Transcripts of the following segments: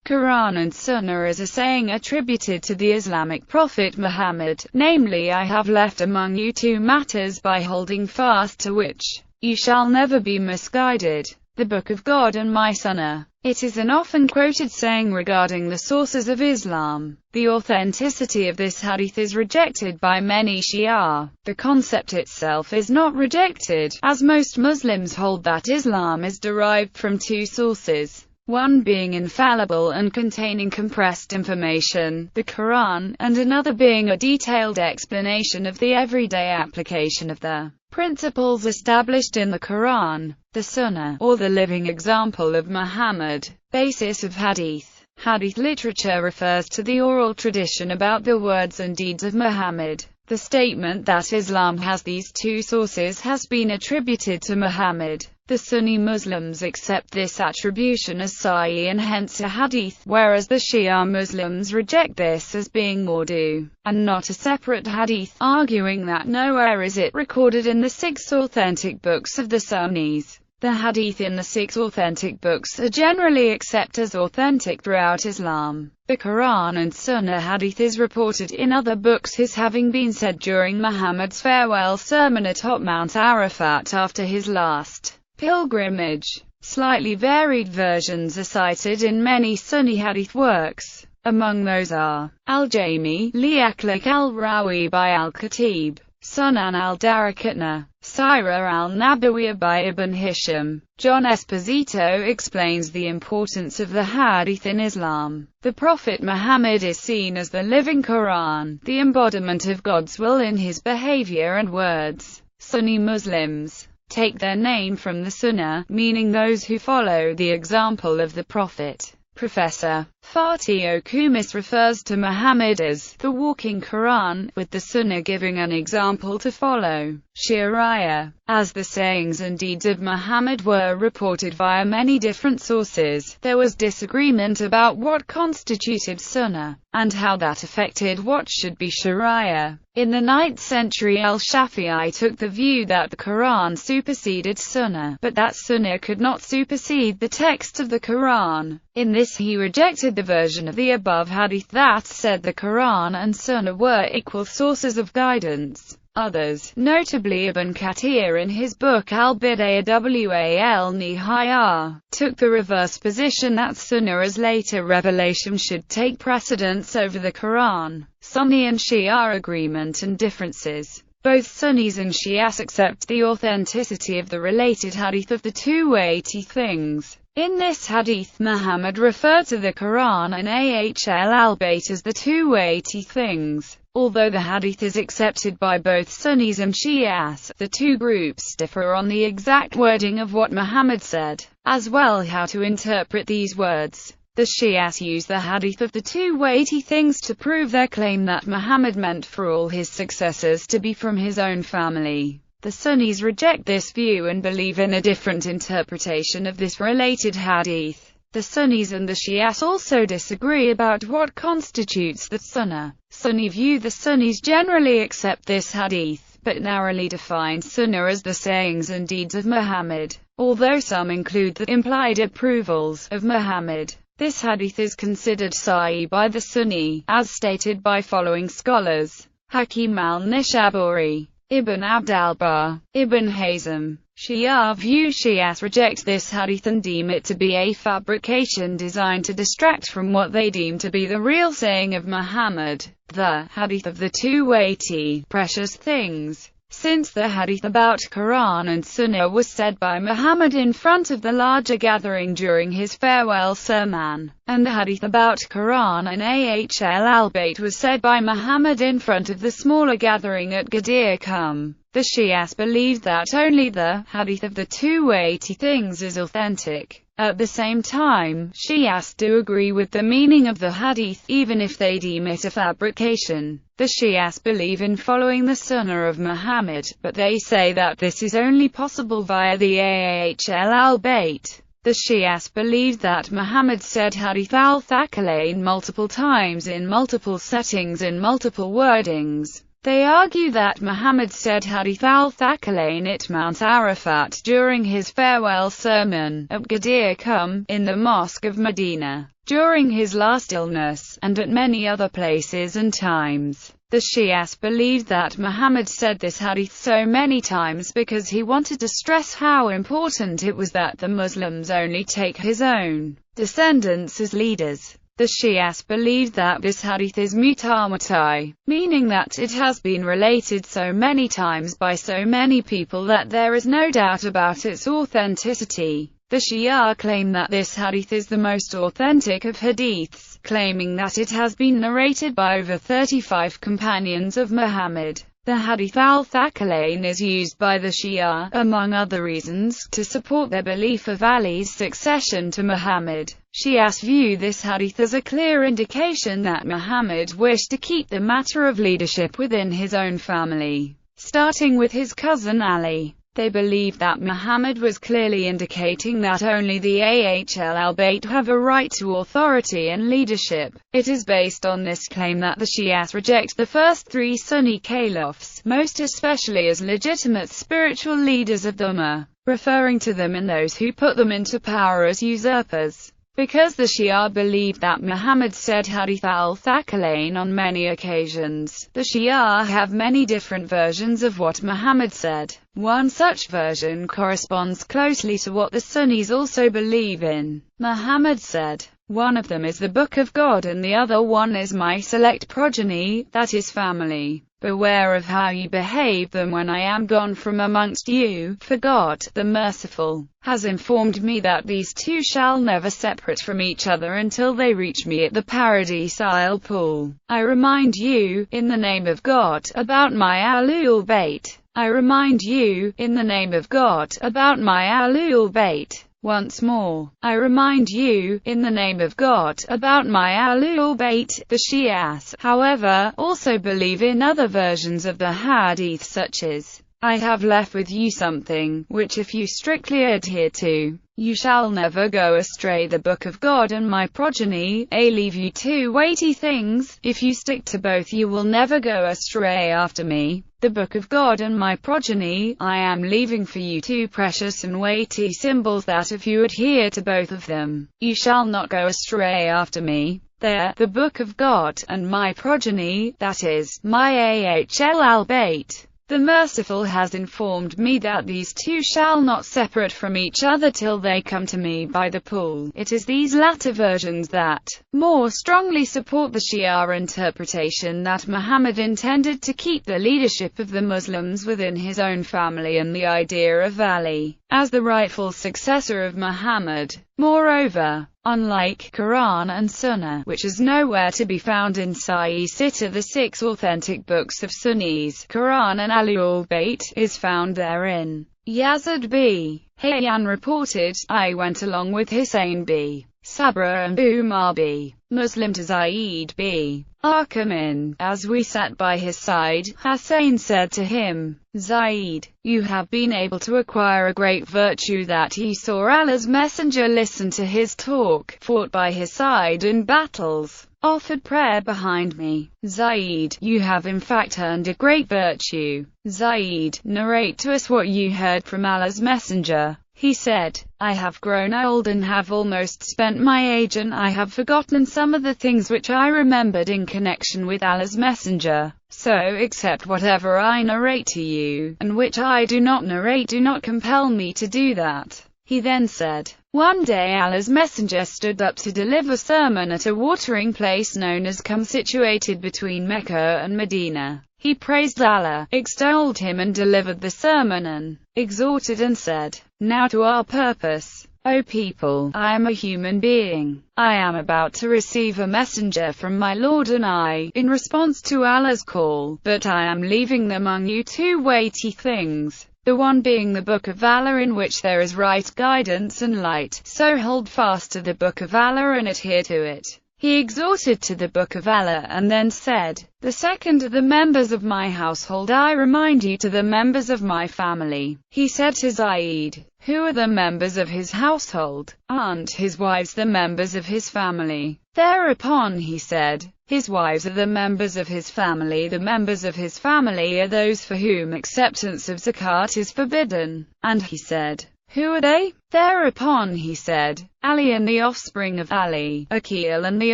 Quran and Sunnah is a saying attributed to the Islamic prophet Muhammad, namely, I have left among you two matters by holding fast to which you shall never be misguided, the Book of God and my Sunnah. It is an often quoted saying regarding the sources of Islam. The authenticity of this hadith is rejected by many Shia. The concept itself is not rejected, as most Muslims hold that Islam is derived from two sources, one being infallible and containing compressed information, the Quran, and another being a detailed explanation of the everyday application of the principles established in the Quran, the Sunnah, or the living example of Muhammad. Basis of Hadith. Hadith literature refers to the oral tradition about the words and deeds of Muhammad. The statement that Islam has these two sources has been attributed to Muhammad. The Sunni Muslims accept this attribution as Sahih and hence a hadith, whereas the Shia Muslims reject this as being Mawdu, and not a separate hadith, arguing that nowhere is it recorded in the 6 authentic books of the Sunnis. The hadith in the 6 authentic books are generally accepted as authentic throughout Islam. The Quran and Sunnah hadith is reported in other books as having been said during Muhammad's farewell sermon atop Mount Arafat after his last pilgrimage. Slightly varied versions are cited in many Sunni hadith works. Among those are Al-Jami, Li'aklak al-Rawi by Al-Khatib, Sunan al-Darakatna, Sirah al-Nabawiyah by Ibn Hisham. John Esposito explains the importance of the hadith in Islam. The Prophet Muhammad is seen as the living Quran, the embodiment of God's will in his behavior and words. Sunni Muslims take their name from the Sunnah, meaning those who follow the example of the Prophet. Professor Fatih Okumis refers to Muhammad as the walking Quran, with the Sunnah giving an example to follow. Sharia. As the sayings and deeds of Muhammad were reported via many different sources, there was disagreement about what constituted Sunnah, and how that affected what should be Sharia. In the 9th century Al-Shafi'i took the view that the Quran superseded Sunnah, but that Sunnah could not supersede the text of the Quran. In this he rejected the version of the above hadith that said the Quran and Sunnah were equal sources of guidance. Others, notably Ibn Kathir in his book Al-Bidayah wal-Nihayah, took the reverse position that Sunnah as later revelation should take precedence over the Quran. Sunni and Shia agreement and differences. Both Sunnis and Shias accept the authenticity of the related hadith of the two weighty things. In this hadith, Muhammad referred to the Quran and Ahl al-Bayt as the two weighty things. Although the hadith is accepted by both Sunnis and Shias, the two groups differ on the exact wording of what Muhammad said, as well how to interpret these words. The Shias use the hadith of the two weighty things to prove their claim that Muhammad meant for all his successors to be from his own family. The Sunnis reject this view and believe in a different interpretation of this related hadith. The Sunnis and the Shias also disagree about what constitutes the Sunnah. Sunni view. The Sunnis generally accept this hadith, but narrowly define Sunnah as the sayings and deeds of Muhammad, although some include the implied approvals of Muhammad. This hadith is considered Sahih by the Sunni, as stated by following scholars: Hakim al-Nishaburi, Ibn Abd al-Barr, Ibn Hazm. Shia view. Shias reject this hadith and deem it to be a fabrication designed to distract from what they deem to be the real saying of Muhammad, the hadith of the two weighty, precious things. Since the hadith about Quran and Sunnah was said by Muhammad in front of the larger gathering during his farewell sermon, and the hadith about Quran and Ahl al-Bayt was said by Muhammad in front of the smaller gathering at Ghadir Qum, the Shias believe that only the hadith of the two weighty things is authentic. At the same time, Shias do agree with the meaning of the hadith, even if they deem it a fabrication. The Shias believe in following the Sunnah of Muhammad, but they say that this is only possible via the Ahl al-Bayt. The Shias believe that Muhammad said hadith al-Thaqalain multiple times in multiple settings in multiple wordings. They argue that Muhammad said Hadith al-Thaqalain at Mount Arafat during his farewell sermon at Ghadir Qum, in the Mosque of Medina, during his last illness, and at many other places and times. The Shias believed that Muhammad said this hadith so many times because he wanted to stress how important it was that the Muslims only take his own descendants as leaders. The Shias believed that this hadith is mutamatai, meaning that it has been related so many times by so many people that there is no doubt about its authenticity. The Shia claim that this hadith is the most authentic of hadiths, claiming that it has been narrated by over 35 companions of Muhammad. The Hadith al-Thaqalain is used by the Shia, among other reasons, to support their belief of Ali's succession to Muhammad. Shias view this hadith as a clear indication that Muhammad wished to keep the matter of leadership within his own family, starting with his cousin Ali. They believe that Muhammad was clearly indicating that only the Ahl al-Bayt have a right to authority and leadership. It is based on this claim that the Shias reject the first three Sunni caliphs, most especially as legitimate spiritual leaders of the Ummah, referring to them and those who put them into power as usurpers. Because the Shia believe that Muhammad said Hadith al-Thaqalain on many occasions, the Shia have many different versions of what Muhammad said. One such version corresponds closely to what the Sunnis also believe in. Muhammad said, "One of them is the Book of God and the other one is my select progeny, that is family. Beware of how you behave them when I am gone from amongst you, for God, the Merciful, has informed me that these two shall never separate from each other until they reach me at the paradisal pool. I remind you, in the name of God, about my Ahlul Bayt. I remind you, in the name of God, about my Ahlul Bayt. Once more, I remind you, in the name of God, about my Ahlul Bayt." The Shias, however, also believe in other versions of the hadith such as, "I have left with you something, which if you strictly adhere to, you shall never go astray, the Book of God and my progeny. I leave you two weighty things, if you stick to both you will never go astray after me. The Book of God and my progeny, I am leaving for you two precious and weighty symbols that if you adhere to both of them, you shall not go astray after me. There, the Book of God, and my progeny, that is, my Ahl al-Bayt. The Merciful has informed me that these two shall not separate from each other till they come to me by the pool." It is these latter versions that more strongly support the Shia interpretation that Muhammad intended to keep the leadership of the Muslims within his own family and the idea of Ali as the rightful successor of Muhammad. Moreover, unlike Quran and Sunnah, which is nowhere to be found in Sahih Sitta, the six authentic books of Sunnis, Quran and Ahlul Bayt, is found therein. Yazid b. Hayyan reported, "I went along with Hussein b. Sabra and Umar b. Muslim to Zayd b. Arqam. As we sat by his side, Hussein said to him, 'Zayd, you have been able to acquire a great virtue that he saw Allah's messenger listen to his talk, fought by his side in battles, offered prayer behind me. Zayd, you have in fact earned a great virtue. Zayd, narrate to us what you heard from Allah's messenger.' He said, 'I have grown old and have almost spent my age and I have forgotten some of the things which I remembered in connection with Allah's messenger. So accept whatever I narrate to you, and which I do not narrate, do not compel me to do that.' He then said, 'One day Allah's messenger stood up to deliver sermon at a watering place known as Qum, situated between Mecca and Medina. He praised Allah, extolled him and delivered the sermon and exhorted and said, "Now to our purpose. O people, I am a human being. I am about to receive a messenger from my Lord and I, in response to Allah's call, but I am leaving among you two weighty things. The one being the Book of Allah, in which there is right guidance and light, so hold fast to the Book of Allah and adhere to it. He exhorted to the Book of Allah and then said, "The second of the members of my household I remind you to the members of my family." He said to Zayd, "Who are the members of his household? Aren't his wives the members of his family?" Thereupon he said, "His wives are the members of his family. The members of his family are those for whom acceptance of zakat is forbidden." And he said, "Who are they?" Thereupon he said, "Ali and the offspring of Ali, Aqil and the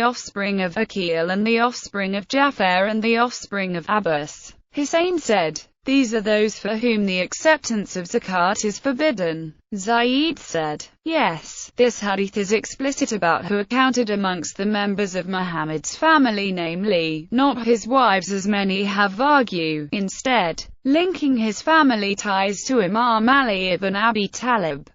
offspring of Aqil and the offspring of Jafar and the offspring of Abbas." Hussein said, "These are those for whom the acceptance of zakat is forbidden." Zayd said, "Yes, this hadith is explicit about who are counted amongst the members of Muhammad's family, namely, not his wives as many have argued, instead, linking his family ties to Imam Ali ibn Abi Talib.